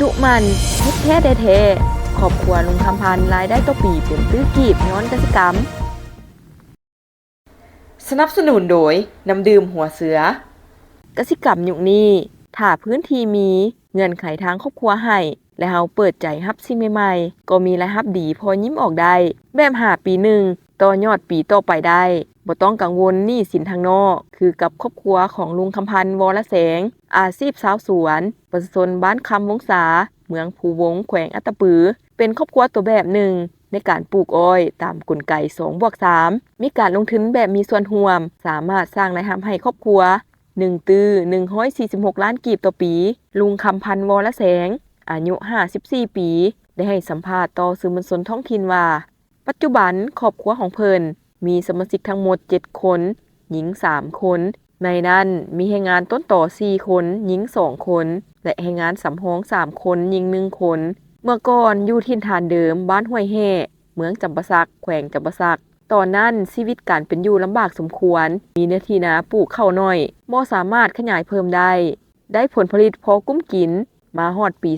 ดุมันเฮ็ดแท้ได้แท้ครอบครัวลุงคำพันธ์รายได้ต่อปีเป็นตื้อกีบย้อนกสิกรรมสนับสนุนโดยน้ำดื่มหัวเสือกสิกรรมยุคนี้ถ้าพื้นที่มีเงื่อนไขทางครอบครัวให้และเฮาเปิดใจรับสิ่งใหม่ๆก็มีรายรับดีพอยิ้มออกได้แบบ5 ปีหนึ่งต่อยอดปีต่อไปได้บ่ต้องกังวลหนี้สินทางนอกคือกับครอบครัวของลุงคำพันธ์วรแสงอาชีพชาวสวนประชาชนบ้านคำวงศาเมืองภูวงแขวงอัตตปือเป็นครอบครัวตัวแบบหนึ่งในการปลูกอ้อยตามกลไก 2+3 มีการลงทุนแบบมีส่วนร่วมสามารถสร้างรายรับให้ครอบครัว1ตื้อ146ล้านกีบต่อปีลุงคำพันธ์วรแสงอายุ54ปีได้ให้สัมภาษณ์ต่อสื่อมวลชนท้องถิ่นว่าปัจจุบันครอบครัวของเพิ่นมีสมาชิกทั้งหมด7คนหญิง3คนในนั้นมีแรงงานต้นต่อ4คนหญิง2คนและแรงงานสำรอง3คนหญิง1คนเมื่อก่อนอยู่ถิ่นฐานเดิมบ้านห้วยแห่เมืองจำปาสักแขวงจำปาสักตอนนั้นชีวิตการเป็นอยู่ลำบากสมควรมีเนื้อที่นาปลูกข้าวน้อยบ่สามารถขยายเพิ่มได้ผลผลิตพอกุ้มกินมาฮอดปี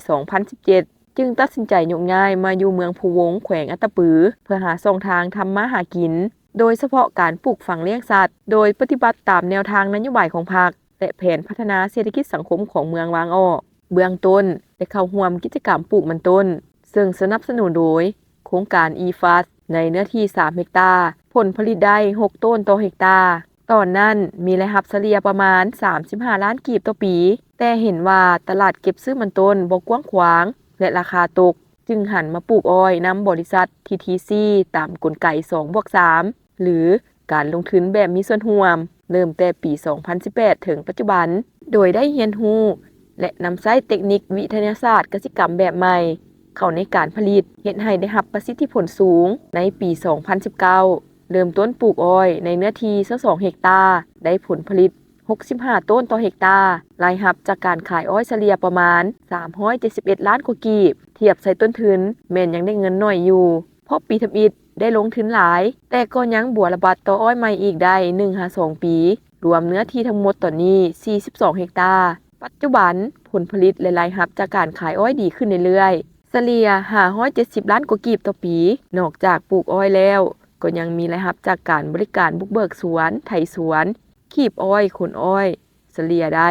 2017 จึงตัดสินใจยกย้ายมาอยู่เมืองภูวงแขวงอัตตปือเพื่อหาช่องทางทำมาหากินโดยเฉพาะการปลูกฝังเลี้ยงสัตว์โดยปฏิบัติตามแนวทางนโยบายของพรรคและแผนพัฒนาเศรษฐกิจสังคมของเมืองวางอ้อเบื้องต้นได้เข้าร่วมกิจกรรมปลูกมันต้นซึ่งสนับสนุนโดยโครงการ EFAS ในเนื้อที่3เฮกตาร์ผลผลิตได้6ต้นต่อเฮกตาร์ตอนนั้นมีรายรับเฉลี่ยประมาณ35ล้านกีบต่อปีแต่เห็นว่าตลาดเก็บซื้อมันต้นบ่กว้างขวางและราคาตกจึงหันมาปลูกอ้อยนำบริษัท TTC ตามกลไก 2+3 หรือการลงทุนแบบมีส่วนร่วมเริ่มแต่ปี 2018 ถึงปัจจุบันโดยได้เรียนรู้และนำใช้เทคนิควิทยาศาสตร์กสิกรรมแบบใหม่เข้าในการผลิตเฮ็ดให้ได้รับประสิทธิผลสูงในปี 2019 เริ่มต้นปลูกอ้อยในเนื้อที่22เฮกตาร์ได้ผลผลิต65ต้นต่อเฮกตาร์รายรับจากการขายอ้อยเฉลี่ยประมาณ371ล้านกว่ากีบเทียบใส่ต้นทุนแม้นยังได้เงินน้อยอยู่เพราะปีทำอิฐได้ลงทุนหลายแต่ก็ยังบวกระบาดต่ออ้อยใหม่อีกได้1-2 ปีรวมเนื้อที่ทั้งหมดตอนนี้42เฮกตาร์ปัจจุบันผลผลิตและรายรับจากการขายอ้อยดีขึ้นเรื่อยๆเฉลี่ย570ล้านกว่ากีบต่อปีนอกจากปลูกอ้อยแล้วก็ยังมีรายรับจากการบริการบุกเบิกสวนไถสวนคีบอ้อยขนอ้อยเฉลี่ยได้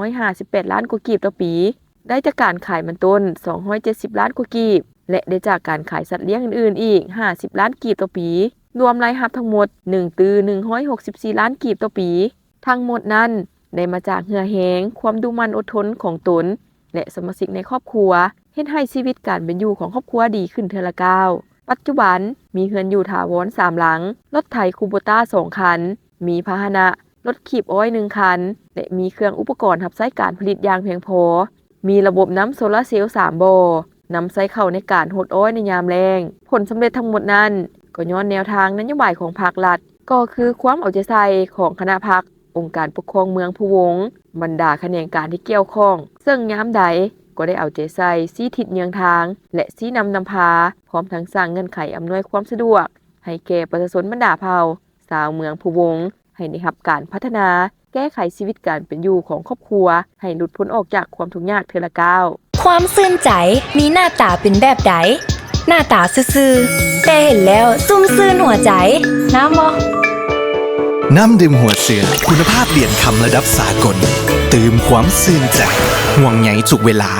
258ล้านกว่ากีบต่อปีได้จากการขายมันต้น270ล้านกว่ากีบและได้จากการขายสัตว์เลี้ยงอื่นๆอีก50ล้านกีบต่อปีรวมรายรับทั้งหมด1ตื้อ164ล้านกีบต่อปีทั้งหมดนั้นได้มาจากเหงื่อแห้งความดุมันอดทนของตนและสมาชิกในครอบครัวเฮ็ดให้ชีวิตการเป็นอยู่ของครอบครัวดีขึ้นเทื่อละก้าวปัจจุบันมีเรือนอยู่ถาวร3หลังรถไถคูโบต้า2คันมีพาหนะรถขีบอ้อย1คันและมีเครื่องอุปกรณ์รับใช้การผลิตอย่างเพียงพอมีระบบน้ำโซลาร์เซลล์3บ่อนำใช้เข้าในการหดอ้อยในยามแล้งผลสำเร็จทั้งหมดนั้นก็ย้อนแนวทางนโยบายของภาครัฐก็คือความเอาใจใส่ของคณะพรรคองค์การปกครองเมืองภูวงบรรดาแขนงการที่เกี่ยวข้องซึ่งยามใดก็ได้เอาใจใส่ชี้ทิศเยืองทางและชี้นำพาพร้อมทั้งสร้างเงื่อนไขอำนวยความสะดวกให้แก่ประชาชนบรรดาเผ่าชาวเมืองภูวงให้ได้รับการพัฒนาแก้ไขชีวิตการเป็นอยู่ของครอบครัวให้หลุดพ้นออกจากความทุกข์ยากเทื่อละก้าวความซื่นใจมีหน้าตาเป็นแบบใดหน้าตาซื่อๆแต่เห็นแล้วซุ่มซื่นหัวใจน้ำบ่ น้ำดื่มหัวเสือคุณภาพเหรียญคำระดับสากลตื่มความซื่นใจห่วงใยทุกเวลา